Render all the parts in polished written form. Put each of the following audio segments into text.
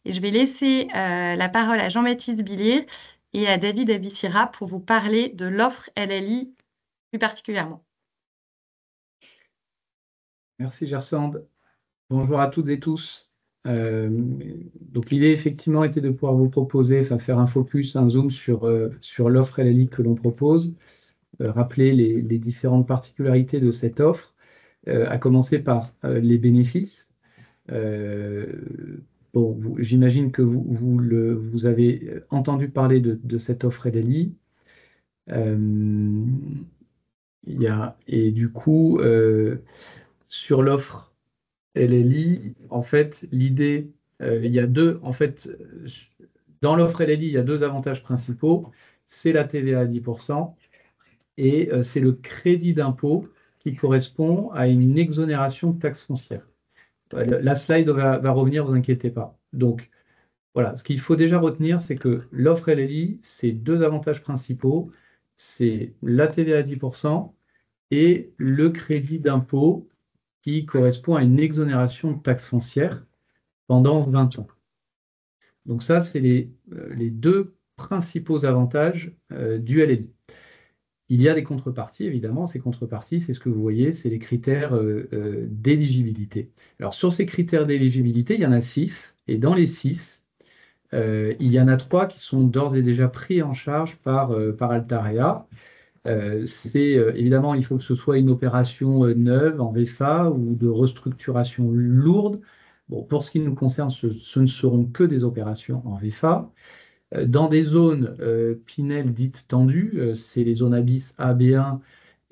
Et je vais laisser la parole à Jean-Baptiste Billier et à David Abissira pour vous parler de l'offre LLI plus particulièrement. Merci Gersande. Bonjour à toutes et tous. Euh, donc l'idée effectivement était de pouvoir vous proposer, enfin faire un focus, un zoom sur l'offre LLI que l'on propose, rappeler les différentes particularités de cette offre, à commencer par les bénéfices. Euh, bon, j'imagine que vous avez entendu parler de cette offre LLI. Euh, et du coup, sur l'offre LLI, en fait, l'idée, il y a deux, en fait, dans l'offre LLI, il y a deux avantages principaux. C'est la TVA à 10% et c'est le crédit d'impôt qui correspond à une exonération de taxes foncières. La slide va revenir, vous inquiétez pas. Donc, voilà, ce qu'il faut déjà retenir, c'est que l'offre LLI, c'est deux avantages principaux. C'est la TVA à 10% et le crédit d'impôt qui correspond à une exonération de taxes foncières pendant 20 ans. Donc ça, c'est les deux principaux avantages du LLI. Il y a des contreparties, évidemment. Ces contreparties, c'est ce que vous voyez, c'est les critères d'éligibilité. Alors sur ces critères d'éligibilité, il y en a 6. Et dans les 6, il y en a 3 qui sont d'ores et déjà pris en charge par Altarea. Évidemment, il faut que ce soit une opération neuve en VFA ou de restructuration lourde. Bon, pour ce qui nous concerne, ce ne seront que des opérations en VFA. Dans des zones Pinel dites tendues, c'est les zones ABIS A, B1,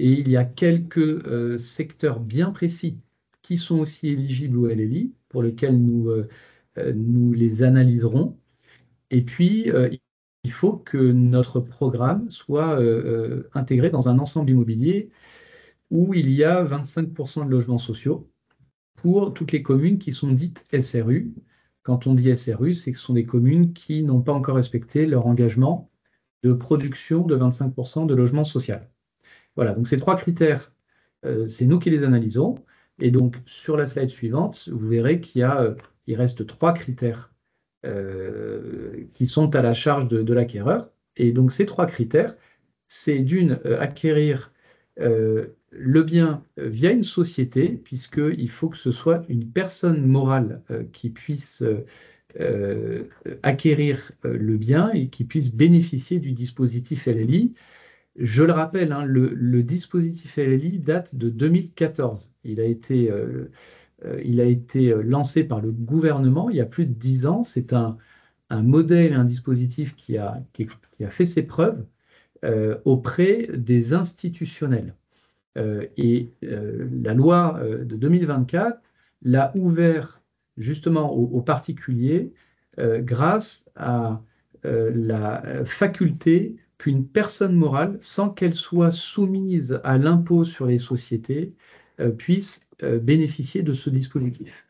et il y a quelques secteurs bien précis qui sont aussi éligibles au LLI, pour lesquels nous les analyserons. Et puis, il faut que notre programme soit intégré dans un ensemble immobilier où il y a 25% de logements sociaux pour toutes les communes qui sont dites SRU. Quand on dit SRU, c'est que ce sont des communes qui n'ont pas encore respecté leur engagement de production de 25% de logements sociaux. Voilà, donc ces trois critères, c'est nous qui les analysons. Et donc, sur la slide suivante, vous verrez il reste trois critères qui sont à la charge de l'acquéreur. Et donc, ces trois critères, c'est d'une, acquérir le bien via une société, puisqu'il faut que ce soit une personne morale qui puisse acquérir le bien et qui puisse bénéficier du dispositif LLI. Je le rappelle, hein, le dispositif LLI date de 2014. Il a été lancé par le gouvernement il y a plus de 10 ans. C'est un modèle, un dispositif qui a fait ses preuves auprès des institutionnels. La loi de 2024 l'a ouvert justement aux particuliers grâce à la faculté qu'une personne morale, sans qu'elle soit soumise à l'impôt sur les sociétés, puisse bénéficier de ce dispositif.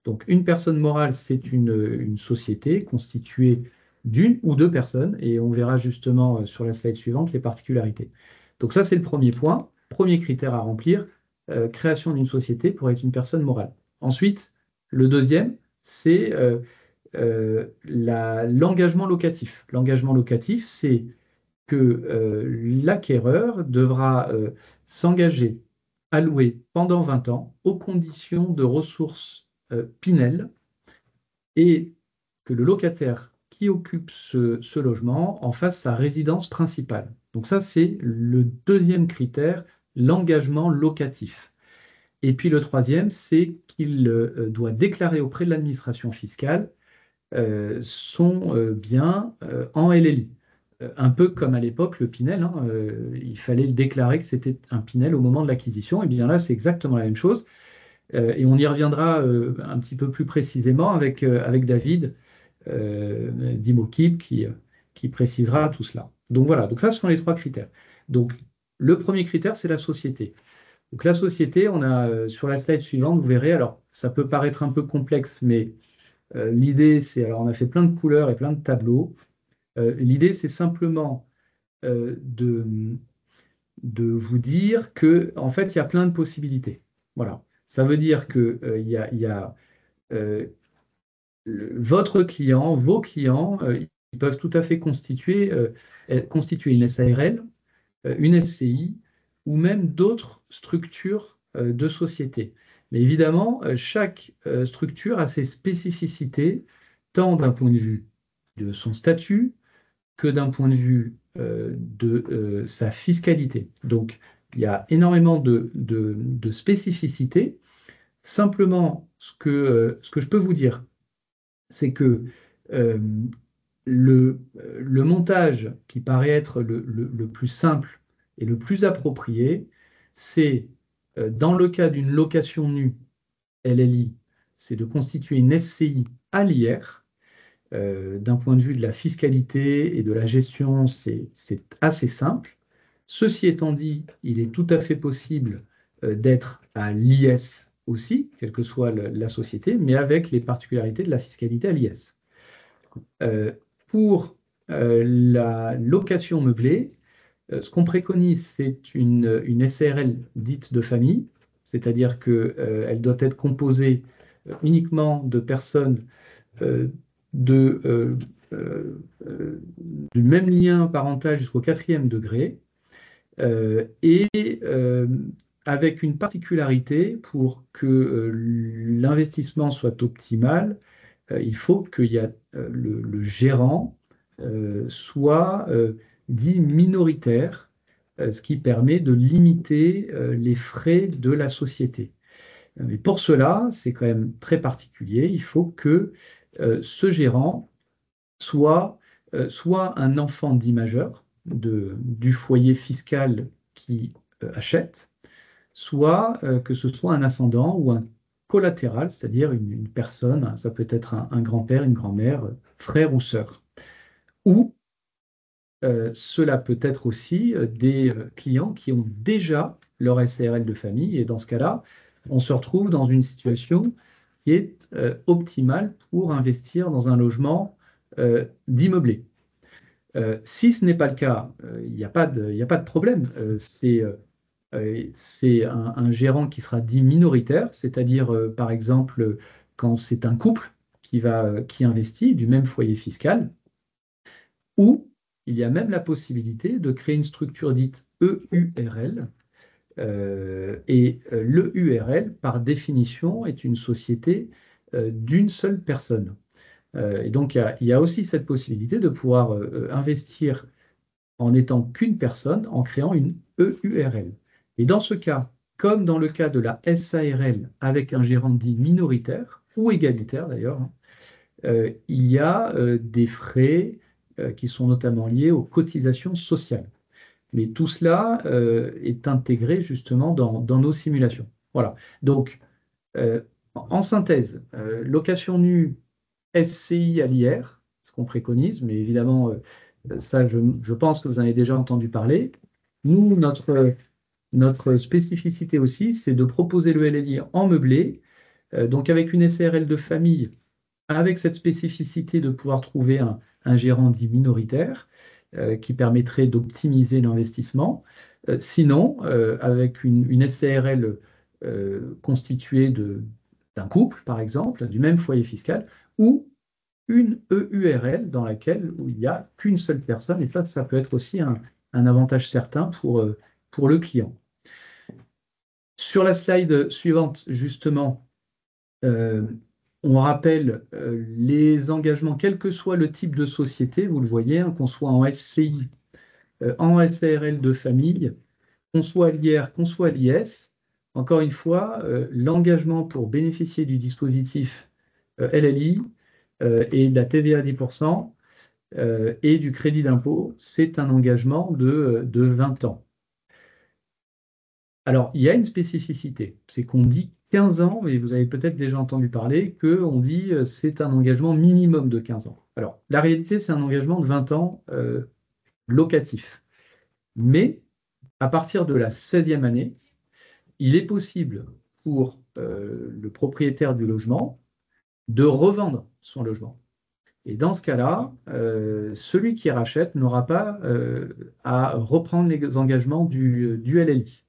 Donc, une personne morale, c'est une société constituée d'une ou deux personnes, et on verra justement sur la slide suivante les particularités. Donc ça, c'est le premier point, premier critère à remplir, création d'une société pour être une personne morale. Ensuite, le deuxième, c'est l'engagement locatif. L'engagement locatif, c'est que l'acquéreur devra s'engager à louer pendant 20 ans aux conditions de ressources Pinel et que le locataire qui occupe ce logement en fasse sa résidence principale. Donc ça, c'est le deuxième critère, l'engagement locatif. Et puis le troisième, c'est qu'il doit déclarer auprès de l'administration fiscale son bien en LLI. Un peu comme à l'époque le Pinel, hein, il fallait déclarer que c'était un Pinel au moment de l'acquisition. Et bien là, c'est exactement la même chose. Et on y reviendra un petit peu plus précisément avec David d'Imokip qui précisera tout cela. Donc voilà, donc ça ce sont les trois critères. Donc le premier critère, c'est la société. Donc la société, on a sur la slide suivante, vous verrez, alors ça peut paraître un peu complexe, mais l'idée c'est, alors on a fait plein de couleurs et plein de tableaux. L'idée c'est simplement de vous dire que en fait il y a plein de possibilités. Voilà. Ça veut dire que il y a votre client, vos clients, ils peuvent tout à fait constituer une SARL, une SCI ou même d'autres structures de société. Mais évidemment, chaque structure a ses spécificités, tant d'un point de vue de son statut que d'un point de vue de sa fiscalité. Donc, il y a énormément de spécificités. Simplement, ce que je peux vous dire, c'est que euh, le montage qui paraît être le plus simple et le plus approprié, c'est dans le cas d'une location nue LLI, c'est de constituer une SCI à l'IR. D'un point de vue de la fiscalité et de la gestion, c'est assez simple. Ceci étant dit, il est tout à fait possible d'être à l'IS aussi, quelle que soit la société, mais avec les particularités de la fiscalité à l'IS. Euh, pour la location meublée, ce qu'on préconise, c'est une SARL dite de famille, c'est-à-dire qu'elle doit être composée uniquement de personnes euh, de, euh, euh, euh, du même lien parental jusqu'au quatrième degré, et avec une particularité pour que l'investissement soit optimal, il faut qu'il y a le gérant soit dit minoritaire, ce qui permet de limiter les frais de la société. Mais pour cela, c'est quand même très particulier. Il faut que ce gérant soit un enfant dit majeur du foyer fiscal qui achète, soit que ce soit un ascendant ou un collatéral, c'est-à-dire une personne, ça peut être un grand-père, une grand-mère, frère ou sœur. Ou cela peut être aussi des clients qui ont déjà leur SARL de famille, et dans ce cas-là, on se retrouve dans une situation qui est optimale pour investir dans un logement d'immeublé. Si ce n'est pas le cas, il n'y a pas de problème. C'est un gérant qui sera dit minoritaire, c'est-à-dire, par exemple, quand c'est un couple qui investit du même foyer fiscal, ou il y a même la possibilité de créer une structure dite EURL. Le URL, par définition, est une société d'une seule personne. Et donc, il y a aussi cette possibilité de pouvoir investir en n'étant qu'une personne, en créant une EURL. Et dans ce cas, comme dans le cas de la SARL avec un gérant dit minoritaire, ou égalitaire d'ailleurs, hein, il y a des frais qui sont notamment liés aux cotisations sociales. Mais tout cela est intégré justement dans nos simulations. Voilà. Donc, en synthèse, location nue SCI à l'IR, ce qu'on préconise, mais évidemment, ça, je pense que vous en avez déjà entendu parler. Nous, notre spécificité aussi, c'est de proposer le LLI en meublé, donc avec une SARL de famille, avec cette spécificité de pouvoir trouver un gérant dit minoritaire, qui permettrait d'optimiser l'investissement. Sinon, avec une SARL constituée d'un couple, par exemple, du même foyer fiscal, ou une EURL dans laquelle il n'y a qu'une seule personne, et ça peut être aussi un avantage certain pour le client. Sur la slide suivante, justement, euh, on rappelle les engagements, quel que soit le type de société, vous le voyez, hein, qu'on soit en SCI, en SARL de famille, qu'on soit à l'IR, qu'on soit à l'IS. Encore une fois, l'engagement pour bénéficier du dispositif LLI et de la TVA à 10%, et du crédit d'impôt, c'est un engagement de 20 ans. Alors, il y a une spécificité, c'est qu'on dit 15 ans, et vous avez peut-être déjà entendu parler, qu'on dit c'est un engagement minimum de 15 ans. Alors, la réalité, c'est un engagement de 20 ans locatif. Mais à partir de la 16e année, il est possible pour le propriétaire du logement de revendre son logement. Et dans ce cas-là, celui qui rachète n'aura pas à reprendre les engagements du LLI.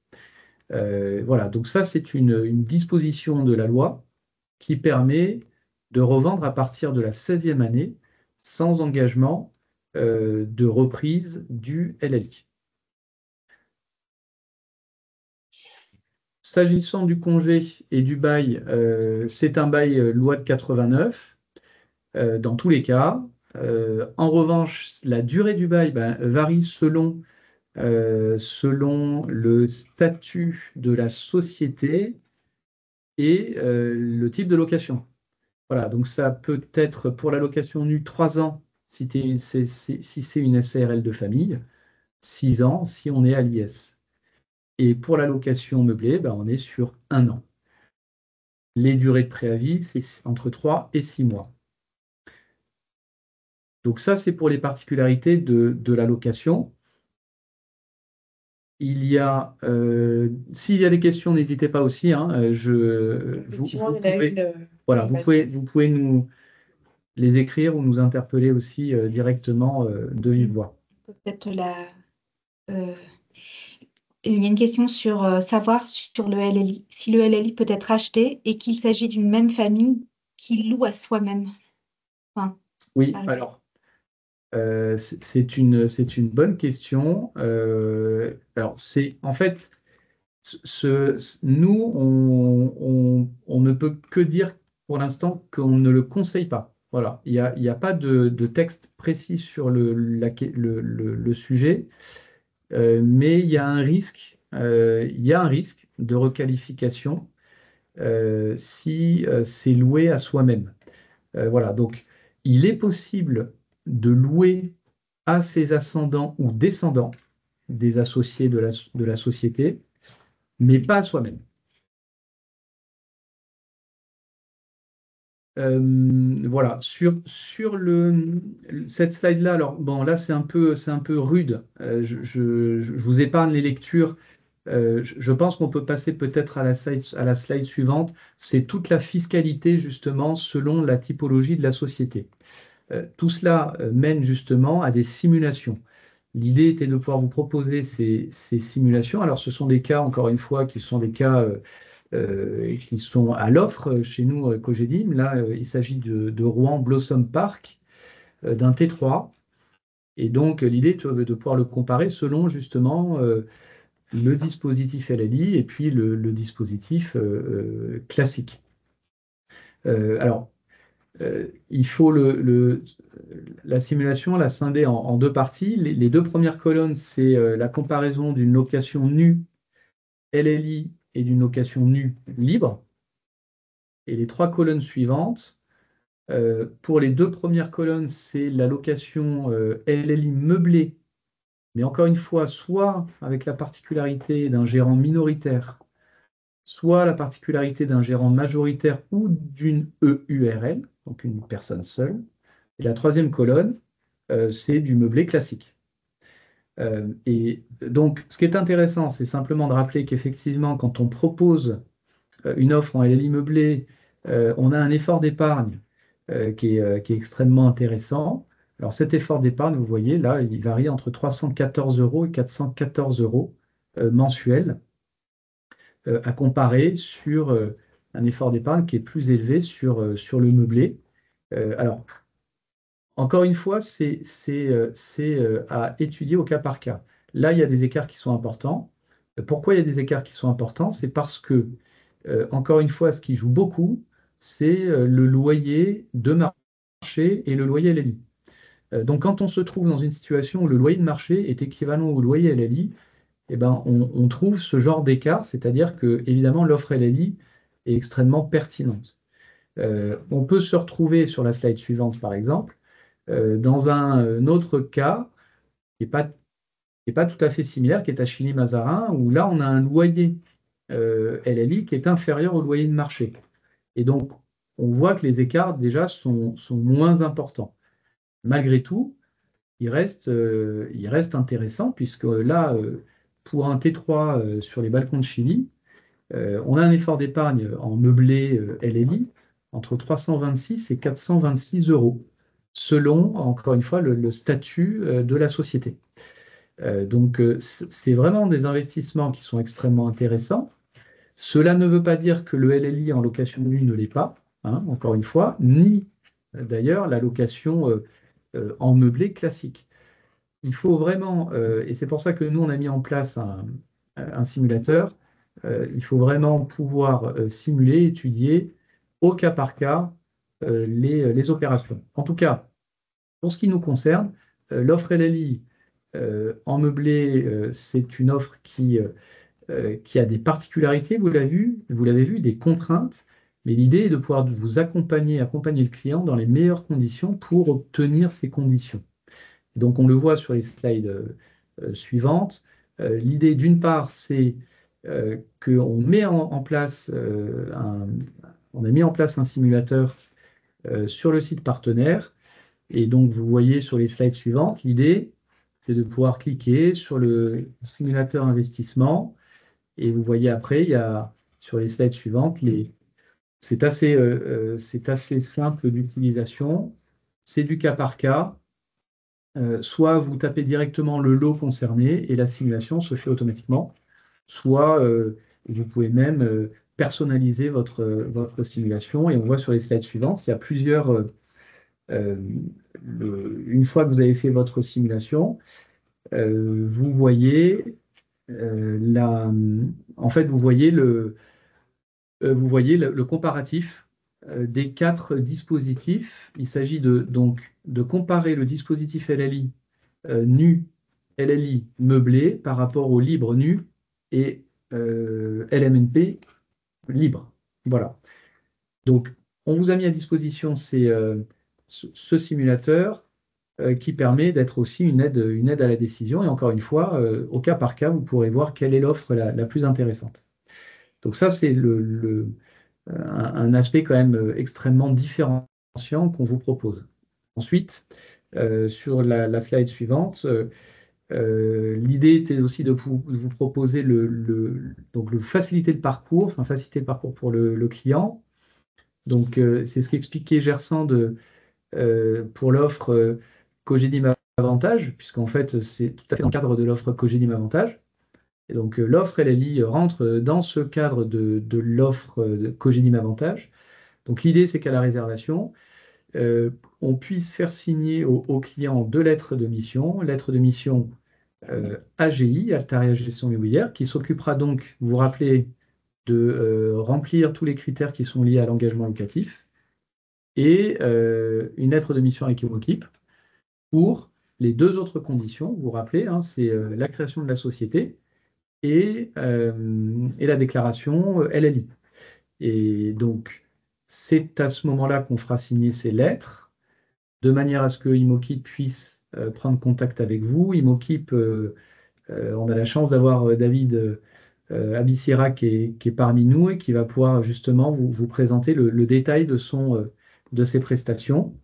Voilà, donc ça, c'est une disposition de la loi qui permet de revendre à partir de la 16e année sans engagement de reprise du LLI. S'agissant du congé et du bail, c'est un bail loi de 89 dans tous les cas. En revanche, la durée du bail varie selon le statut de la société et le type de location. Voilà, donc ça peut être pour la location nue 3 ans si c'est une SARL de famille, 6 ans si on est à l'IS. Et pour la location meublée, on est sur 1 an. Les durées de préavis, c'est entre 3 et 6 mois. Donc ça, c'est pour les particularités de la location. S'il y a des questions, n'hésitez pas aussi. Vous pouvez nous les écrire ou nous interpeller aussi directement de vive voix. Peut-être il y a une question sur savoir sur le LLI, si le LLI peut être acheté et qu'il s'agit d'une même famille qui loue à soi-même. Oui, alors, c'est une bonne question. Alors, en fait, nous, on ne peut que dire pour l'instant qu'on ne le conseille pas. Voilà, il n'y a pas de texte précis sur le sujet, mais il y a un risque, de requalification si c'est loué à soi-même. Voilà, donc il est possible de louer à ses ascendants ou descendants des associés de la société, mais pas à soi-même. Voilà, sur cette slide-là, alors bon, là c'est un peu rude. Je vous épargne les lectures. Je pense qu'on peut passer peut-être à la slide suivante. C'est toute la fiscalité justement selon la typologie de la société. Tout cela mène justement à des simulations. L'idée était de pouvoir vous proposer ces simulations. Alors ce sont des cas, encore une fois, qui sont des cas qui sont à l'offre chez nous, Cogedim. Là, il s'agit de Rouen Blossom Park, d'un T3. Et donc, l'idée est de pouvoir le comparer selon justement le dispositif LLI et puis le dispositif classique. Alors, il faut la simulation, la scinder en deux parties. Les deux premières colonnes, c'est la comparaison d'une location nue LLI et d'une location nue libre. Et les 3 colonnes suivantes, pour les 2 premières colonnes, c'est la location LLI meublée, mais encore une fois, soit avec la particularité d'un gérant minoritaire, soit la particularité d'un gérant majoritaire ou d'une EURL, donc une personne seule. Et la 3e colonne, c'est du meublé classique. Et donc, ce qui est intéressant, c'est simplement de rappeler qu'effectivement, quand on propose une offre en LLI meublé, on a un effort d'épargne qui est extrêmement intéressant. Alors cet effort d'épargne, vous voyez, là, il varie entre 314 € et 414 € mensuels, à comparer sur un effort d'épargne qui est plus élevé sur le meublé. Alors, encore une fois, c'est à étudier au cas par cas. Là, il y a des écarts qui sont importants. Pourquoi il y a des écarts qui sont importants? C'est parce que, encore une fois, ce qui joue beaucoup, c'est le loyer de marché et le loyer LLI. Donc, quand on se trouve dans une situation où le loyer de marché est équivalent au loyer LLI, eh ben, on trouve ce genre d'écart, c'est-à-dire que, évidemment, l'offre LLI est extrêmement pertinente. On peut se retrouver sur la slide suivante, par exemple, dans un autre cas qui n'est pas tout à fait similaire, qui est à Chilly-Mazarin, où là, on a un loyer LLI qui est inférieur au loyer de marché. Et donc, on voit que les écarts, déjà, sont moins importants. Malgré tout, il reste intéressant, puisque là, pour un T3 sur les balcons de Chilly, on a un effort d'épargne en meublé LLI entre 326 et 426 €, selon, encore une fois, le statut de la société. Donc, c'est vraiment des investissements qui sont extrêmement intéressants. Cela ne veut pas dire que le LLI en location nue ne l'est pas. hein, encore une fois, ni d'ailleurs la location en meublé classique. Il faut vraiment, et c'est pour ça que nous, on a mis en place un simulateur, il faut vraiment pouvoir simuler, étudier au cas par cas les opérations. En tout cas, pour ce qui nous concerne, l'offre LLI en meublé, c'est une offre qui a des particularités, vous l'avez vu, des contraintes, mais l'idée est de pouvoir vous accompagner le client dans les meilleures conditions pour obtenir ces conditions. Donc, on le voit sur les slides suivantes. L'idée, d'une part, c'est qu'on met en place on a mis en place un simulateur sur le site partenaire. Et donc, vous voyez sur les slides suivantes, l'idée, c'est de pouvoir cliquer sur le simulateur investissement. Et vous voyez après, il y a sur les slides suivantes, c'est assez simple d'utilisation. C'est du cas par cas. Soit vous tapez directement le lot concerné et la simulation se fait automatiquement, soit vous pouvez même personnaliser votre simulation. Et on voit sur les slides suivantes, il y a plusieurs. Euh, une fois que vous avez fait votre simulation, vous voyez en fait, vous voyez le comparatif des 4 dispositifs. Il s'agit donc de comparer le dispositif LLI nu, LLI meublé par rapport au libre nu et LMNP libre. Voilà. Donc, on vous a mis à disposition ce simulateur qui permet d'être aussi une aide à la décision. Et encore une fois, au cas par cas, vous pourrez voir quelle est l'offre la plus intéressante. Donc ça, c'est un aspect quand même extrêmement différenciant qu'on vous propose. Ensuite, sur la slide suivante, l'idée était aussi de vous proposer donc faciliter le parcours, enfin faciliter le parcours pour le client. Donc, c'est ce qu'expliquait Gersan pour l'offre Cogedim Avantage, puisqu'en fait, c'est tout à fait dans le cadre de l'offre Cogedim Avantage. Et donc, l'offre LLI rentre dans ce cadre de l'offre de Cogedim Avantage. Donc, l'idée, c'est qu'à la réservation, on puisse faire signer au client 2 lettres de mission. Lettre de mission AGI, Altaria Gestion Immobilière, qui s'occupera donc, vous vous rappelez, de remplir tous les critères qui sont liés à l'engagement locatif, et une lettre de mission avec Imokip pour les 2 autres conditions. Vous vous rappelez, hein, c'est la création de la société et la déclaration LLI. Et donc, c'est à ce moment-là qu'on fera signer ces lettres, de manière à ce que Imokip puisse prendre contact avec vous. Imokip, on a la chance d'avoir David Abissira qui est parmi nous et qui va pouvoir justement vous présenter le détail de ses prestations,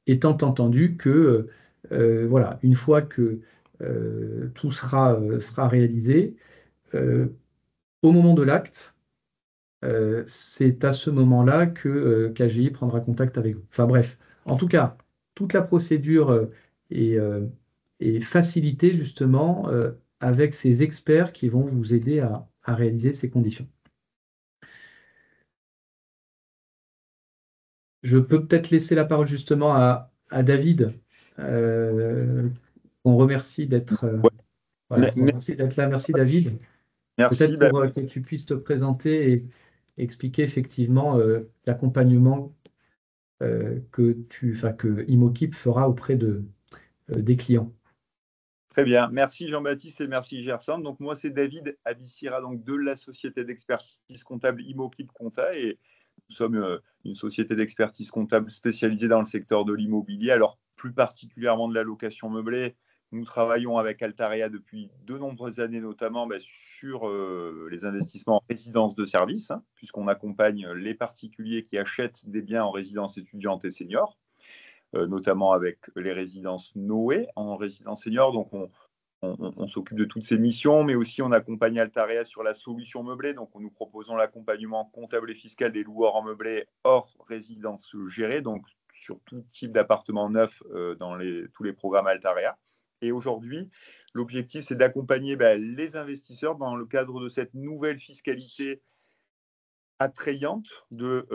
étant entendu que voilà, une fois que tout sera réalisé, au moment de l'acte, c'est à ce moment-là que KGI prendra contact avec vous. Enfin bref, en tout cas, toute la procédure est facilitée justement avec ces experts qui vont vous aider à réaliser ces conditions. Je peux peut-être laisser la parole justement à David, qu'on remercie d'être voilà, qu'on remercie d'être là. Merci David. Merci. Peut-être pour que tu puisses te présenter et expliquer effectivement l'accompagnement que Imokip fera auprès des clients. Très bien. Merci Jean-Baptiste et merci Gerson. Donc moi, c'est David Abissira, donc de la société d'expertise comptable Imokip Compta, et nous sommes une société d'expertise comptable spécialisée dans le secteur de l'immobilier, alors plus particulièrement de la location meublée. Nous travaillons avec Altaria depuis de nombreuses années, notamment sur les investissements en résidence de service, hein, puisqu'on accompagne les particuliers qui achètent des biens en résidence étudiante et senior, notamment avec les résidences Noé en résidence senior. Donc, on s'occupe de toutes ces missions, mais aussi on accompagne Altaria sur la solution meublée. Donc, nous proposons l'accompagnement comptable et fiscal des loueurs en meublé hors résidence gérée, donc sur tout type d'appartement neuf dans tous les programmes Altaria. Et aujourd'hui, l'objectif, c'est d'accompagner les investisseurs dans le cadre de cette nouvelle fiscalité attrayante de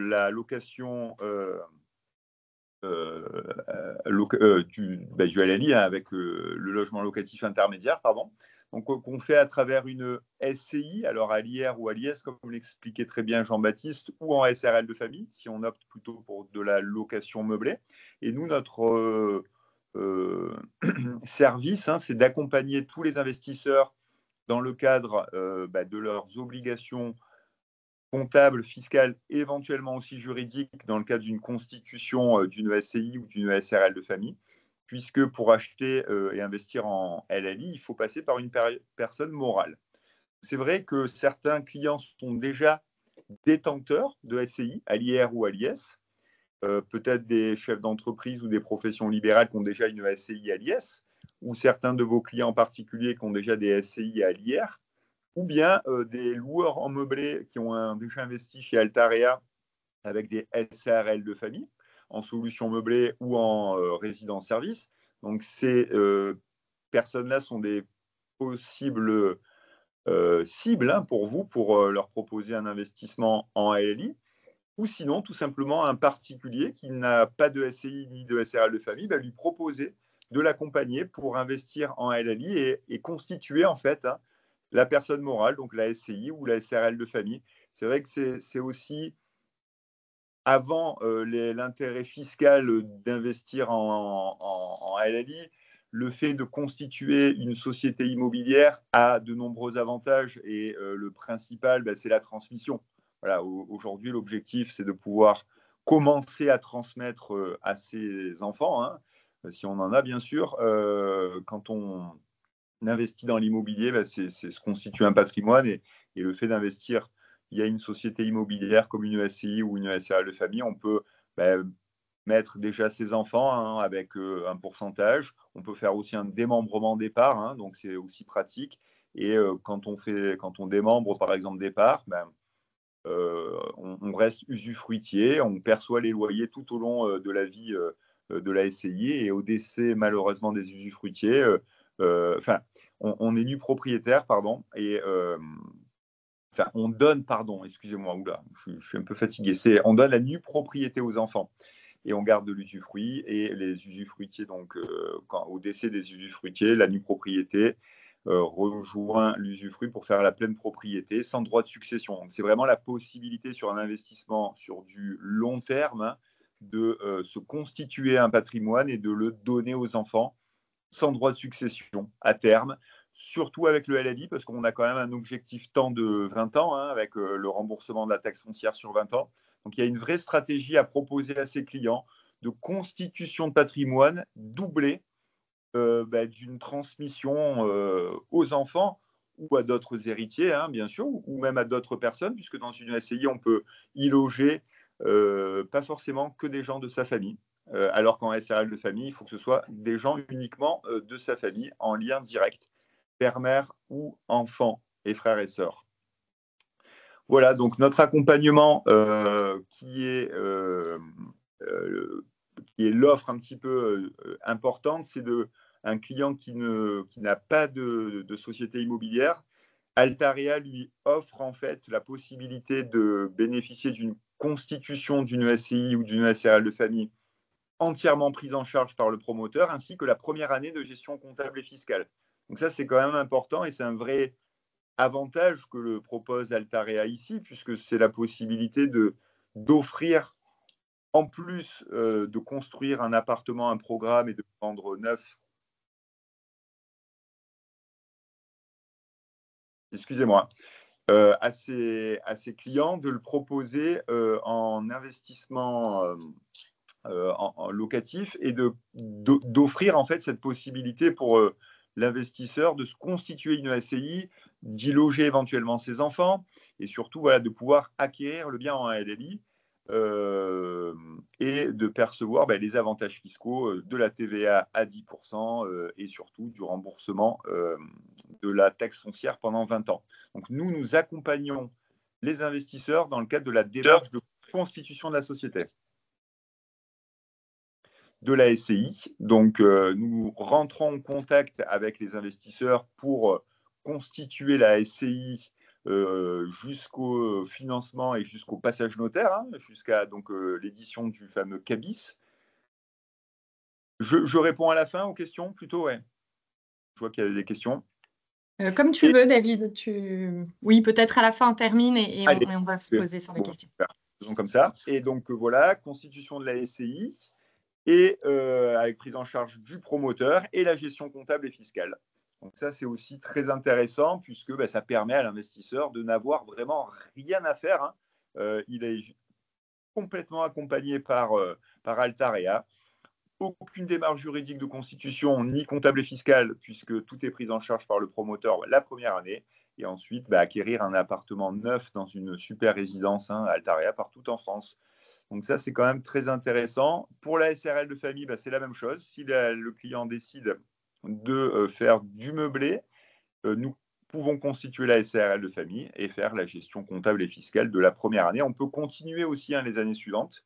la location du LLI, hein, avec le logement locatif intermédiaire, pardon. Donc, qu'on fait à travers une SCI, alors à l'IR ou à l'IS, comme l'expliquait très bien Jean-Baptiste, ou en SRL de famille, si on opte plutôt pour de la location meublée. Et nous, notre service, hein, c'est d'accompagner tous les investisseurs dans le cadre de leurs obligations comptables, fiscales, éventuellement aussi juridiques, dans le cadre d'une constitution d'une SCI ou d'une SRL de famille, puisque pour acheter et investir en LLI, il faut passer par une personne morale. C'est vrai que certains clients sont déjà détenteurs de SCI, à l'IR ou à l'IS, peut-être des chefs d'entreprise ou des professions libérales qui ont déjà une SCI à l'IS, ou certains de vos clients en particulier qui ont déjà des SCI à l'IR, ou bien des loueurs en meublé qui ont déjà investi chez Altarea avec des SARL de famille, en solution meublée ou en résidence-service. Donc, ces personnes-là sont des possibles cibles, hein, pour vous, pour leur proposer un investissement en LLI. Ou sinon, tout simplement, un particulier qui n'a pas de SCI ni de SRL de famille, lui proposer de l'accompagner pour investir en LLI et constituer en fait, hein, la personne morale, donc la SCI ou la SRL de famille. C'est vrai que c'est aussi, avant l'intérêt fiscal d'investir en LLI, le fait de constituer une société immobilière a de nombreux avantages et le principal, c'est la transmission. Voilà, aujourd'hui, l'objectif, c'est de pouvoir commencer à transmettre à ses enfants, hein, si on en a bien sûr. Quand on investit dans l'immobilier, c'est se constituer un patrimoine et le fait d'investir via une société immobilière comme une SCI ou une SRL de famille, on peut mettre déjà ses enfants, hein, avec un pourcentage. On peut faire aussi un démembrement départ, hein, donc c'est aussi pratique. Et quand on démembre par exemple départ, on reste usufruitier, on perçoit les loyers tout au long de la vie de la SCI, et au décès malheureusement des usufruitiers, on est nu propriétaire, pardon, et on donne, pardon, excusez-moi, je suis un peu fatigué, on donne la nue propriété aux enfants et on garde de l'usufruit, et les usufruitiers, donc au décès des usufruitiers, la nue propriété rejoint l'usufruit pour faire la pleine propriété sans droit de succession. Donc, c'est vraiment la possibilité sur un investissement sur du long terme, hein, de se constituer un patrimoine et de le donner aux enfants sans droit de succession à terme, surtout avec le LLI, parce qu'on a quand même un objectif temps de 20 ans, hein, avec le remboursement de la taxe foncière sur 20 ans. Donc, il y a une vraie stratégie à proposer à ses clients de constitution de patrimoine doublée d'une transmission aux enfants ou à d'autres héritiers, hein, bien sûr, ou même à d'autres personnes, puisque dans une SCI, on peut y loger pas forcément que des gens de sa famille, alors qu'en SRL de famille, il faut que ce soit des gens uniquement de sa famille, en lien direct, père, mère ou enfants et frères et sœurs. Voilà, donc notre accompagnement qui est l'offre un petit peu importante, c'est un client qui n'a pas de société immobilière. Altarea lui offre en fait la possibilité de bénéficier d'une constitution d'une SCI ou d'une SRL de famille entièrement prise en charge par le promoteur, ainsi que la première année de gestion comptable et fiscale. Donc ça, c'est quand même important, et c'est un vrai avantage que le propose Altarea ici, puisque c'est la possibilité d'offrir, en plus de construire un appartement, un programme et de vendre neuf, excusez-moi, à ses clients, de le proposer en investissement en locatif, et d'offrir en fait cette possibilité pour l'investisseur de se constituer une SCI, d'y loger éventuellement ses enfants, et surtout de pouvoir acquérir le bien en LLI et de percevoir les avantages fiscaux de la TVA à 10% et surtout du remboursement de la taxe foncière pendant 20 ans. Donc nous accompagnons les investisseurs dans le cadre de la démarche de constitution de la société, de la SCI. Donc, nous rentrons en contact avec les investisseurs pour constituer la SCI jusqu'au financement et jusqu'au passage notaire, hein, jusqu'à donc l'édition du fameux CABIS. Je réponds à la fin aux questions plutôt, ouais. Je vois qu'il y a des questions. Comme tu veux, David. Oui, peut-être à la fin, on termine et Allez, on va se poser sur les questions. Faisons comme ça. Et donc voilà, constitution de la SCI et avec prise en charge du promoteur et la gestion comptable et fiscale. Donc ça, c'est aussi très intéressant puisque ça permet à l'investisseur de n'avoir vraiment rien à faire, hein. Il est complètement accompagné par Altarea. Aucune démarche juridique de constitution ni comptable et fiscale puisque tout est pris en charge par le promoteur la première année. Et ensuite, acquérir un appartement neuf dans une super résidence, hein, Altarea, partout en France. Donc ça, c'est quand même très intéressant. Pour la SRL de famille, c'est la même chose. Si le client décide de faire du meublé, nous pouvons constituer la SRL de famille et faire la gestion comptable et fiscale de la première année. On peut continuer aussi, hein, les années suivantes.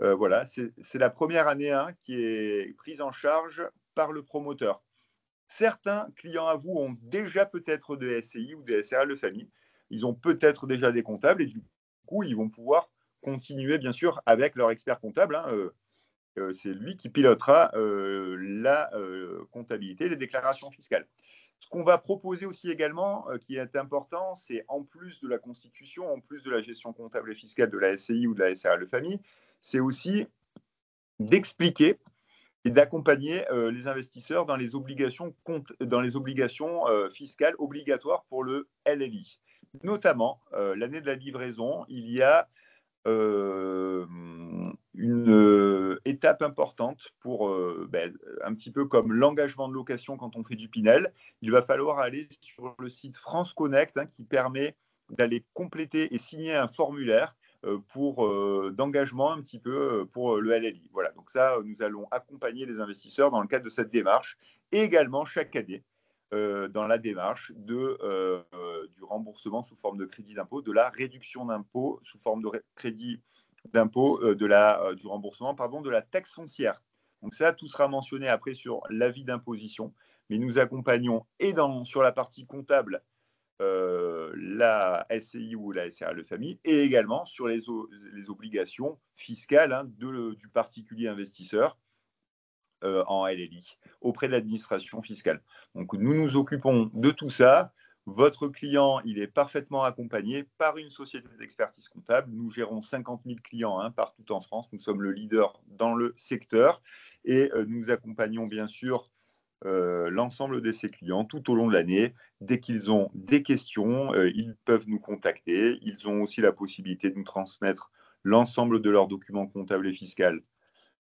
Voilà, c'est la première année, hein, qui est prise en charge par le promoteur. Certains clients à vous ont déjà peut-être des SCI ou des SRL de famille. Ils ont peut-être déjà des comptables et du coup, ils vont pouvoir continuer, bien sûr, avec leur expert comptable, hein. C'est lui qui pilotera la comptabilité, les déclarations fiscales. Ce qu'on va proposer aussi également, qui est important, c'est en plus de la constitution, en plus de la gestion comptable et fiscale de la SCI ou de la SRL de famille, c'est aussi d'expliquer et d'accompagner les investisseurs dans les obligations fiscales obligatoires pour le LLI. Notamment, l'année de la livraison, il y a une étape importante pour, un petit peu comme l'engagement de location quand on fait du Pinel. Il va falloir aller sur le site France Connect, hein, qui permet d'aller compléter et signer un formulaire d'engagement un petit peu pour le LLI. Voilà, donc ça, nous allons accompagner les investisseurs dans le cadre de cette démarche et également chaque année dans la démarche du remboursement sous forme de crédit d'impôt, de la réduction d'impôt sous forme de crédit d'impôt, du remboursement de la taxe foncière. Donc ça, tout sera mentionné après sur l'avis d'imposition, mais nous accompagnons sur la partie comptable la SCI ou la SRL de famille et également sur les obligations fiscales, hein, du particulier investisseur en LLI auprès de l'administration fiscale. Donc nous nous occupons de tout ça. Votre client, il est parfaitement accompagné par une société d'expertise comptable. Nous gérons 50 000 clients, hein, partout en France. Nous sommes le leader dans le secteur et nous accompagnons bien sûr l'ensemble de ces clients tout au long de l'année. Dès qu'ils ont des questions, ils peuvent nous contacter. Ils ont aussi la possibilité de nous transmettre l'ensemble de leurs documents comptables et fiscaux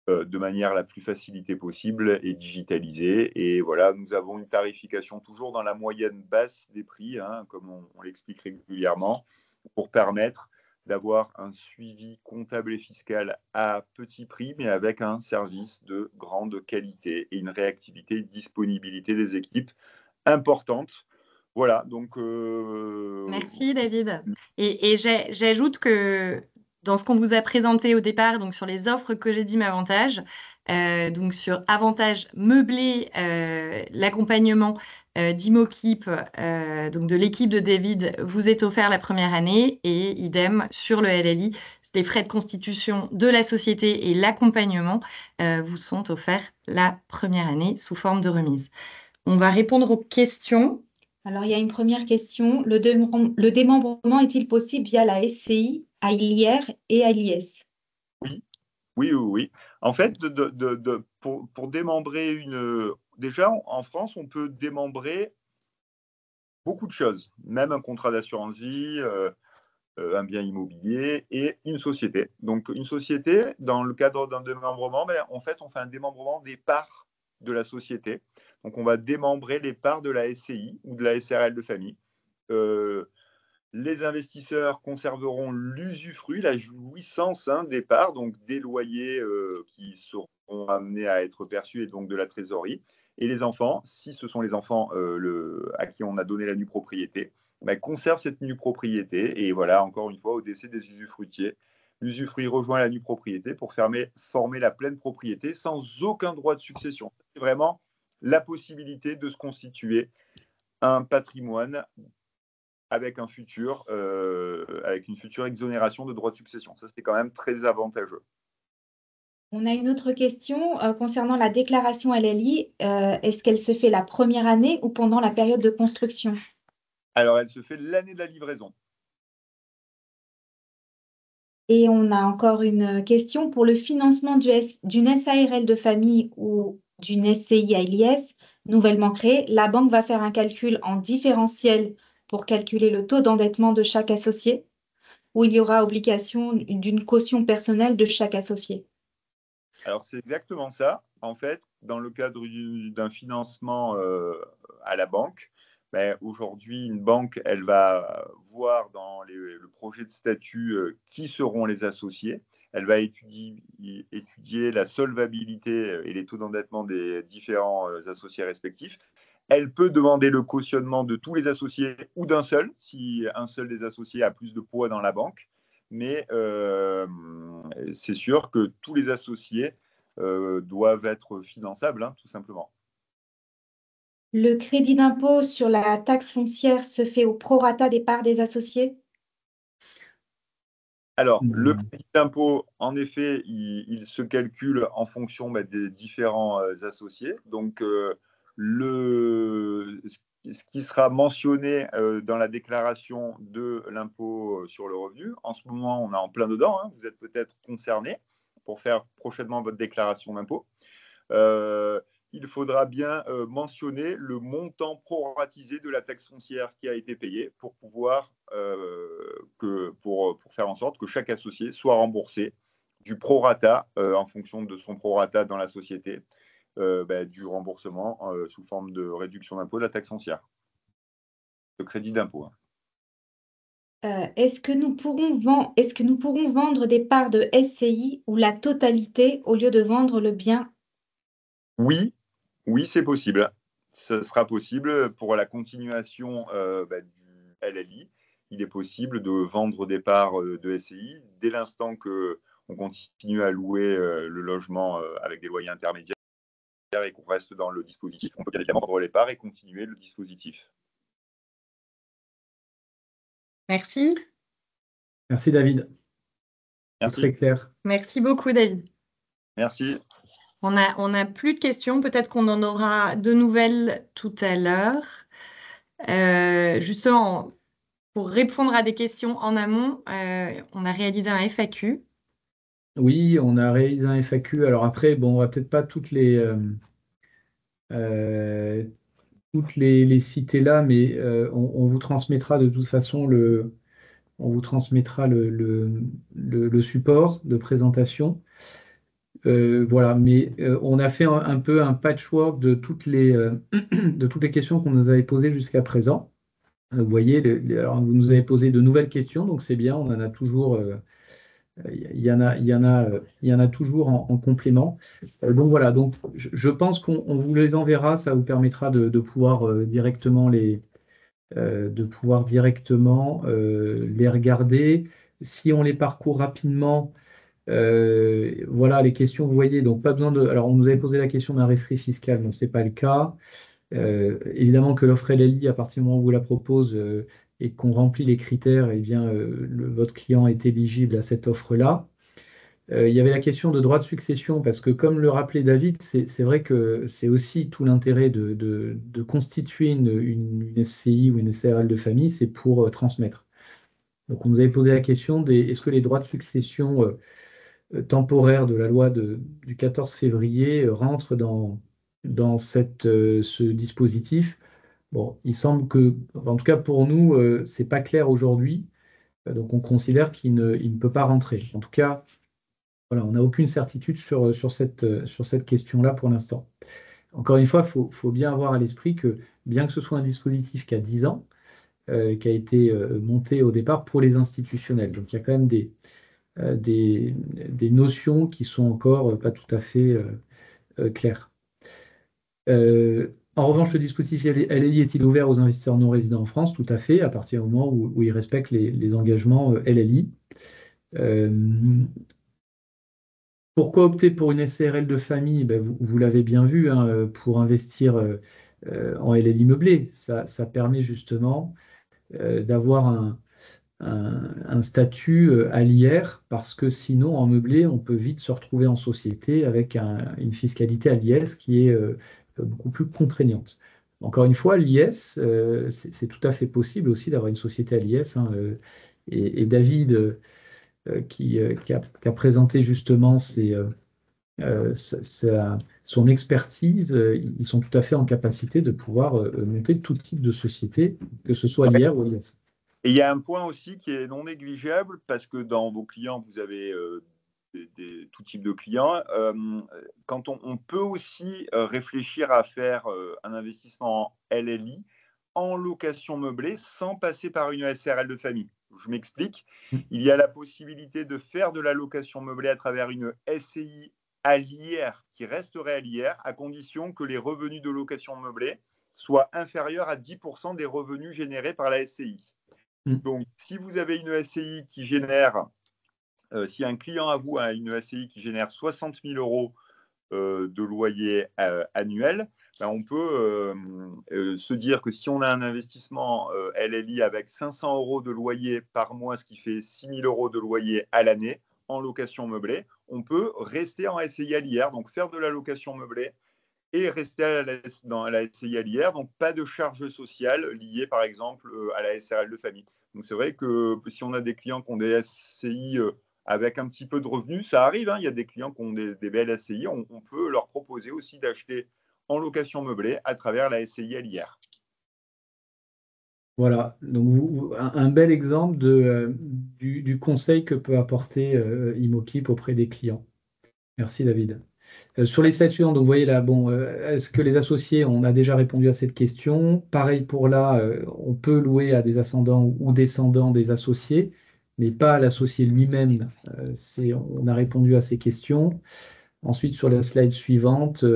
de manière la plus facilitée possible et digitalisée. Et voilà, nous avons une tarification toujours dans la moyenne basse des prix, hein, comme on l'explique régulièrement, pour permettre d'avoir un suivi comptable et fiscal à petit prix, mais avec un service de grande qualité et une réactivité et disponibilité des équipes importante. Voilà, donc... Merci David. Et j'ajoute que dans ce qu'on vous a présenté au départ, donc sur les offres que j'ai dit m'avantage, donc sur avantage meublé, l'accompagnement d'Imokip, donc de l'équipe de David, vous est offert la première année et idem sur le LLI, les frais de constitution de la société et l'accompagnement vous sont offerts la première année sous forme de remise. On va répondre aux questions. Alors, il y a une première question. Le démembrement est-il possible via la SCI, à l'IR et à l'IS? Oui. En fait, pour démembrer déjà, en France, on peut démembrer beaucoup de choses, même un contrat d'assurance vie, un bien immobilier et une société. Donc, une société, dans le cadre d'un démembrement, en fait, on fait un démembrement des parts de la société. Donc, on va démembrer les parts de la SCI ou de la SRL de famille. Les investisseurs conserveront l'usufruit, la jouissance, hein, des parts, donc des loyers qui seront amenés à être perçus et donc de la trésorerie. Et les enfants, si ce sont les enfants à qui on a donné la nue propriété, conservent cette nue propriété. Et voilà, encore une fois, au décès des usufruitiers, l'usufruit rejoint la nue propriété pour former la pleine propriété sans aucun droit de succession. C'est vraiment la possibilité de se constituer un patrimoine avec une future exonération de droits de succession. Ça, c'est quand même très avantageux. On a une autre question concernant la déclaration LLI. Est-ce qu'elle se fait la première année ou pendant la période de construction? Alors, elle se fait l'année de la livraison. Et on a encore une question pour le financement d'une SARL de famille ou d'une SCI à l'IS nouvellement créée. La banque va faire un calcul en différentiel pour calculer le taux d'endettement de chaque associé, ou il y aura obligation d'une caution personnelle de chaque associé. Alors, c'est exactement ça. En fait, dans le cadre d'un financement à la banque, aujourd'hui, une banque, elle va voir dans le projet de statut qui seront les associés. Elle va étudier la solvabilité et les taux d'endettement des différents associés respectifs. Elle peut demander le cautionnement de tous les associés ou d'un seul, si un seul des associés a plus de poids dans la banque. Mais c'est sûr que tous les associés doivent être finançables, tout simplement. Le crédit d'impôt sur la taxe foncière se fait au prorata des parts des associés? Alors, le crédit d'impôt, en effet, il se calcule en fonction des différents associés. Donc, ce qui sera mentionné dans la déclaration de l'impôt sur le revenu, en ce moment, on est en plein dedans. Vous êtes peut-être concerné pour faire prochainement votre déclaration d'impôt. Il faudra bien mentionner le montant proratisé de la taxe foncière qui a été payée pour pouvoir pour faire en sorte que chaque associé soit remboursé du prorata en fonction de son prorata dans la société, du remboursement sous forme de réduction d'impôt de la taxe foncière, de crédit d'impôt. Est-ce que nous pourrons vendre des parts de SCI ou la totalité au lieu de vendre le bien? Oui, c'est possible. Ce sera possible pour la continuation du LLI. Il est possible de vendre des parts de SCI dès l'instant qu'on continue à louer le logement avec des loyers intermédiaires et qu'on reste dans le dispositif. On peut bien évidemment vendre les parts et continuer le dispositif. Merci. Merci David. Merci. Très clair. Merci beaucoup, David. Merci. On n'a plus de questions. Peut-être qu'on en aura de nouvelles tout à l'heure. Justement, pour répondre à des questions en amont, on a réalisé un FAQ. Oui, on a réalisé un FAQ. Alors après, bon, on va peut-être pas toutes les citer là, mais on vous transmettra de toute façon on vous transmettra le support de présentation. Voilà, mais on a fait un peu un patchwork de toutes les questions qu'on nous avait posées jusqu'à présent. Vous voyez, alors vous nous avez posé de nouvelles questions, donc c'est bien, on en a toujours, il y en a toujours en complément. Donc voilà, donc je pense qu'on vous les enverra, ça vous permettra de pouvoir directement les regarder. Si on les parcourt rapidement, voilà les questions, vous voyez, donc pas besoin de. Alors, on nous avait posé la question d'un rescrit fiscal, mais ce n'est pas le cas. Évidemment que l'offre LLI, à partir du moment où vous la propose et qu'on remplit les critères, eh bien, votre client est éligible à cette offre-là. Il y avait la question de droit de succession, parce que comme le rappelait David, c'est vrai que c'est aussi tout l'intérêt de constituer une SCI ou une SARL de famille, c'est pour transmettre. Donc on nous avait posé la question est-ce que les droits de succession temporaires de la loi du 14 février rentrent dans ce dispositif? Bon, il semble que, en tout cas pour nous, c'est pas clair aujourd'hui, donc on considère qu'il ne peut pas rentrer. En tout cas, voilà, on n'a aucune certitude sur cette question-là pour l'instant. Encore une fois, il faut bien avoir à l'esprit que, bien que ce soit un dispositif qui a 10 ans, qui a été monté au départ pour les institutionnels, donc il y a quand même des notions qui sont encore pas tout à fait claires. En revanche, le dispositif LLI est-il ouvert aux investisseurs non résidents en France? Tout à fait, à partir du moment où ils respectent les engagements LLI. Pourquoi opter pour une SARL de famille? Vous l'avez bien vu, pour investir en LLI meublé. Ça permet justement d'avoir un statut à l'IR, parce que sinon, en meublé, on peut vite se retrouver en société avec une fiscalité à l'IS qui est beaucoup plus contraignante. Encore une fois, l'IS, c'est tout à fait possible aussi d'avoir une société à l'IS, hein, et David, qui a présenté justement son expertise, ils sont tout à fait en capacité de pouvoir monter tout type de société, que ce soit l'IR ou l'IS. Et il y a un point aussi qui est non négligeable, parce que dans vos clients, vous avez tout type de clients. Quand on peut aussi réfléchir à faire un investissement en LLI, en location meublée, sans passer par une SARL de famille. Je m'explique. Il y a la possibilité de faire de la location meublée à travers une SCI à l'IR, qui resterait à l'IR, à condition que les revenus de location meublée soient inférieurs à 10% des revenus générés par la SCI. Donc, si vous avez une SCI qui génère, si un client à vous a une SCI qui génère 60 000 euros de loyer annuel, ben on peut se dire que si on a un investissement LLI avec 500 euros de loyer par mois, ce qui fait 6 000 euros de loyer à l'année en location meublée, on peut rester en SCI à l'IR, donc faire de la location meublée et rester dans la SCI à l'IR, donc pas de charges sociales liées par exemple à la SRL de famille. Donc c'est vrai que si on a des clients qui ont des SCI avec un petit peu de revenus, ça arrive, hein, il y a des clients qui ont des belles SCI, on peut leur proposer aussi d'acheter en location meublée à travers la SCI à l'IR. Voilà, donc un bel exemple du conseil que peut apporter Imokip auprès des clients. Merci David. Sur les slides suivants, donc vous voyez là, bon, est-ce que les associés, on a déjà répondu à cette question. Pareil pour là, on peut louer à des ascendants ou descendants des associés, mais pas à l'associé lui-même. On a répondu à ces questions. Ensuite, sur la slide suivante,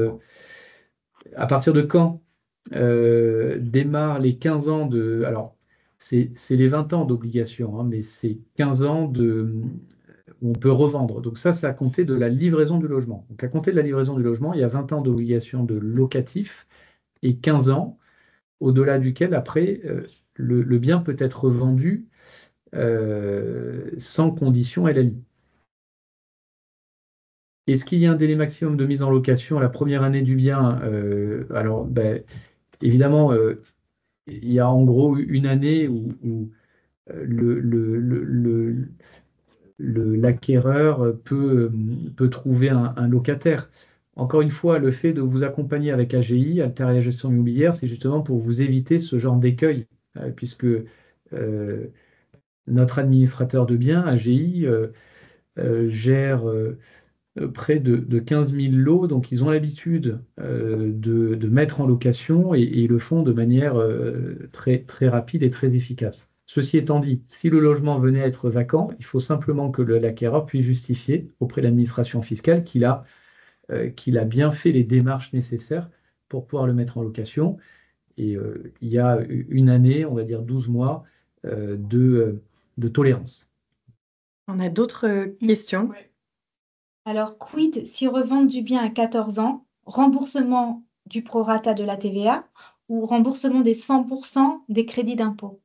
à partir de quand démarrent les 15 ans de... Alors, c'est les 20 ans d'obligation, hein, mais c'est 15 ans où on peut revendre. Donc ça, c'est à compter de la livraison du logement. Donc à compter de la livraison du logement, il y a 20 ans d'obligation de locatif et 15 ans, au-delà duquel, après, le bien peut être revendu sans condition LLI. Est-ce qu'il y a un délai maximum de mise en location à la première année du bien? Alors, ben, évidemment, il y a en gros une année où l'acquéreur peut trouver un locataire. Encore une fois, le fait de vous accompagner avec AGI, Altarea Gestion Immobilière, c'est justement pour vous éviter ce genre d'écueil, puisque notre administrateur de biens, AGI, gère près de 15 000 lots, donc ils ont l'habitude de mettre en location et ils le font de manière très, très rapide et très efficace. Ceci étant dit, si le logement venait à être vacant, il faut simplement que l'acquéreur puisse justifier auprès de l'administration fiscale qu'il a bien fait les démarches nécessaires pour pouvoir le mettre en location. Et il y a une année, on va dire 12 mois, de tolérance. On a d'autres questions? Alors, quid si revente du bien à 14 ans, remboursement du prorata de la TVA ou remboursement des 100% des crédits d'impôt?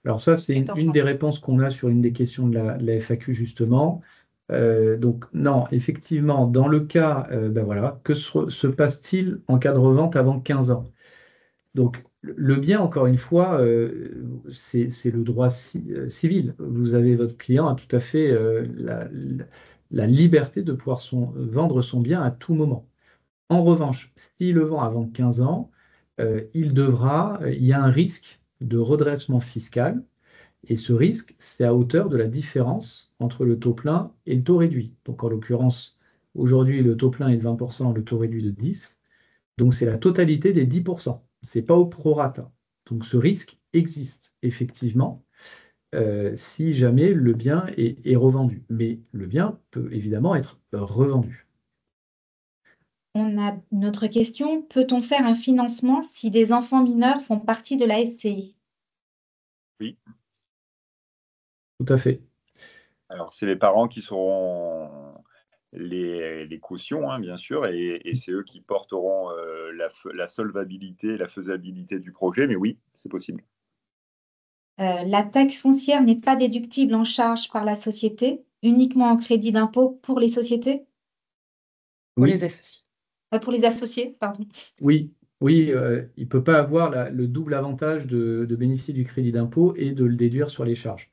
Alors ça, c'est une des réponses qu'on a sur une des questions de la FAQ, justement. Donc non, effectivement, dans le cas, ben voilà, que se passe-t-il en cas de revente avant 15 ans? Donc le bien, encore une fois, c'est le droit civil. Vous avez votre client a tout à fait la liberté de pouvoir vendre son bien à tout moment. En revanche, s'il le vend avant 15 ans, il y a un risque de redressement fiscal. Et ce risque, c'est à hauteur de la différence entre le taux plein et le taux réduit. Donc en l'occurrence, aujourd'hui, le taux plein est de 20%, le taux réduit de 10%. Donc c'est la totalité des 10%. Ce n'est pas au prorata. Donc ce risque existe effectivement si jamais le bien est revendu. Mais le bien peut évidemment être revendu. On a une autre question. Peut-on faire un financement si des enfants mineurs font partie de la SCI? Oui. Tout à fait. Alors, c'est les parents qui seront les cautions, hein, bien sûr, et c'est eux qui porteront la solvabilité, la faisabilité du projet, mais oui, c'est possible. La taxe foncière n'est pas déductible en charge par la société, uniquement en crédit d'impôt pour les sociétés, Pour Oui, les associés. pour les associés, pardon. oui, il ne peut pas avoir le double avantage de bénéficier du crédit d'impôt et de le déduire sur les charges.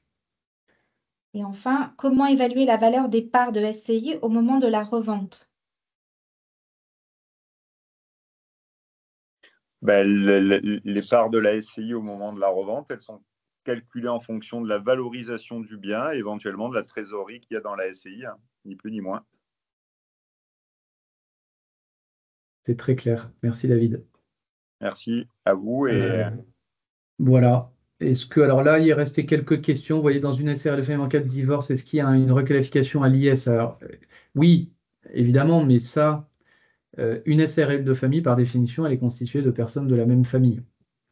Et enfin, comment évaluer la valeur des parts de SCI au moment de la revente? Ben, les parts de la SCI au moment de la revente, elles sont calculées en fonction de la valorisation du bien, éventuellement de la trésorerie qu'il y a dans la SCI, hein, ni plus ni moins. C'est très clair. Merci David. Merci à vous. Et Voilà. Alors là, il restait quelques questions. Vous voyez, dans une SARL de famille en cas de divorce, est-ce qu'il y a une requalification à l'IS? Alors, oui, évidemment, mais ça, une SARL de famille, par définition, elle est constituée de personnes de la même famille.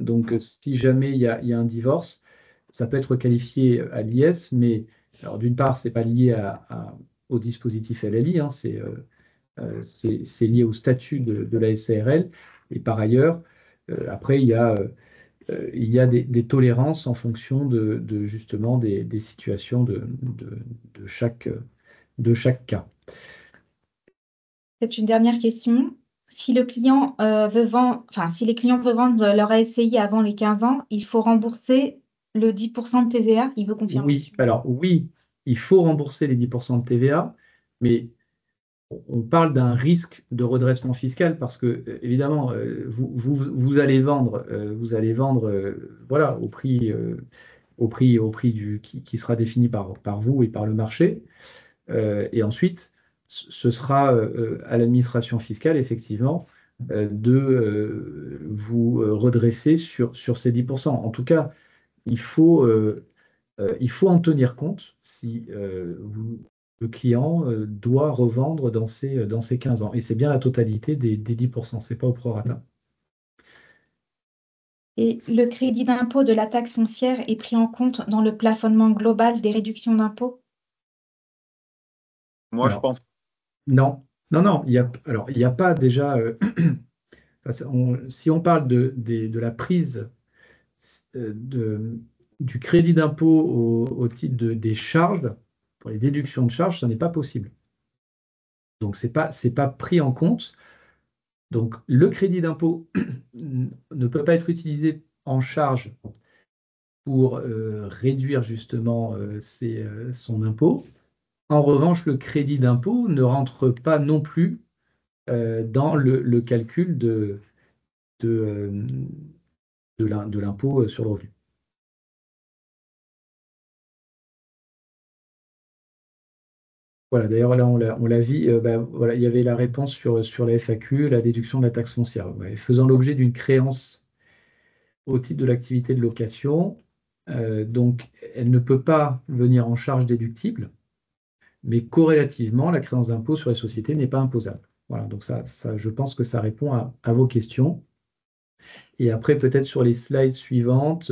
Donc, si jamais il y a un divorce, ça peut être qualifié à l'IS, mais alors d'une part, c'est pas lié au dispositif LLI, hein, c'est lié au statut de la SARL. Et par ailleurs, après, il y a des tolérances en fonction justement des situations de chaque cas. C'est une dernière question. Si le client veut vendre, enfin, si les clients veulent vendre leur SCI avant les 15 ans, il faut rembourser le 10% de TVA. Il veut confirmation. Oui, alors oui, il faut rembourser les 10% de TVA, mais on parle d'un risque de redressement fiscal parce que, évidemment, vous allez vendre, voilà, au prix qui sera défini par vous et par le marché. Et ensuite, ce sera à l'administration fiscale, effectivement, de vous redresser sur ces 10%. En tout cas, il faut en tenir compte si le client doit revendre dans ces 15 ans. Et c'est bien la totalité des 10%, ce n'est pas au prorata. Et le crédit d'impôt de la taxe foncière est pris en compte dans le plafonnement global des réductions d'impôt? moi, je Alors, pense non, non, il y a pas déjà. Si on parle de la prise euh, de- du crédit d'impôt au titre des charges, pour les déductions de charges, ça n'est pas possible. Donc, c'est pas pris en compte. Donc, le crédit d'impôt ne peut pas être utilisé en charge pour réduire justement son impôt. En revanche, le crédit d'impôt ne rentre pas non plus dans le calcul de, euh, de l'impôt sur le revenu. Voilà, d'ailleurs, là, on l'a vu, voilà, il y avait la réponse sur la FAQ, la déduction de la taxe foncière. Ouais, faisant l'objet d'une créance au titre de l'activité de location, donc elle ne peut pas venir en charge déductible, mais corrélativement, la créance d'impôt sur les sociétés n'est pas imposable. Voilà, donc je pense que ça répond à vos questions. Et après, peut-être sur les slides suivantes,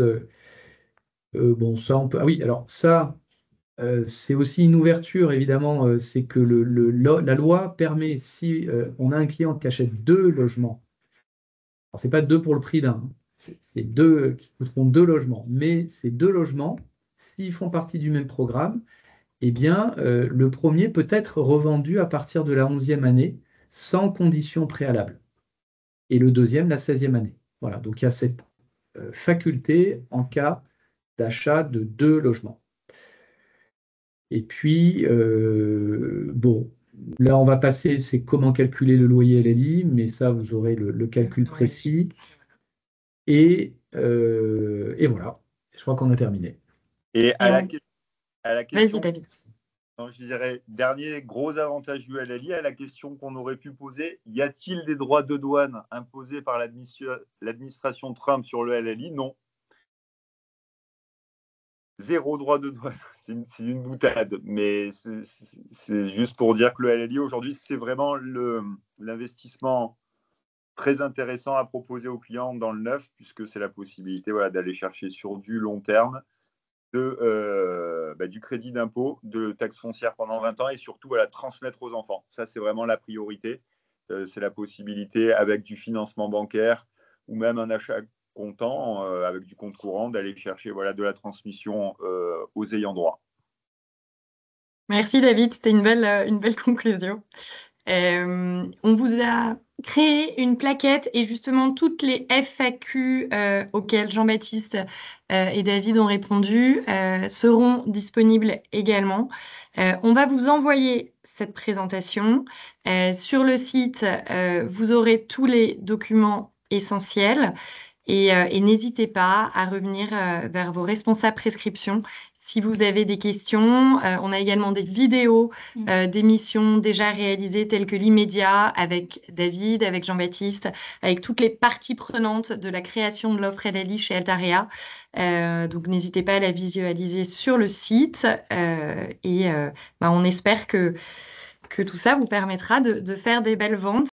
bon, ça, on peut. Ah oui, alors ça. C'est aussi une ouverture, évidemment, c'est que la loi permet, si on a un client qui achète deux logements, alors c'est pas deux pour le prix d'un, hein, c'est deux qui coûteront deux logements, mais ces deux logements, s'ils font partie du même programme, eh bien, le premier peut être revendu à partir de la 11e année sans condition préalable, et le deuxième la 16e année. Voilà, donc il y a cette faculté en cas d'achat de deux logements. Et puis, bon, là, on va passer, c'est comment calculer le loyer LLI, mais ça, vous aurez le calcul précis. Et voilà, je crois qu'on a terminé. Et à la Vas-y, question, David. je dirais, dernier gros avantage du LLI, à la question qu'on aurait pu poser, y a-t-il des droits de douane imposés par l'administration Trump sur le LLI? Non. Zéro droit de douane. C'est une boutade, mais c'est juste pour dire que le LLI aujourd'hui, c'est vraiment l'investissement très intéressant à proposer aux clients dans le neuf, puisque c'est la possibilité d'aller chercher sur du long terme du crédit d'impôt, de taxe foncière pendant 20 ans et surtout à la transmettre aux enfants. Ça, c'est vraiment la priorité. C'est la possibilité avec du financement bancaire ou même un achat content, avec du compte courant, d'aller chercher de la transmission aux ayants droit. Merci David, c'était une belle conclusion. On vous a créé une plaquette et justement toutes les FAQ auxquelles Jean-Baptiste et David ont répondu seront disponibles également. On va vous envoyer cette présentation. Sur le site, vous aurez tous les documents essentiels et n'hésitez pas à revenir vers vos responsables prescription si vous avez des questions. On a également des vidéos d'émissions déjà réalisées telles que l'immédiat avec David, avec Jean-Baptiste, avec toutes les parties prenantes de la création de l'offre LLI chez Altarea. Donc n'hésitez pas à la visualiser sur le site on espère que tout ça vous permettra de faire des belles ventes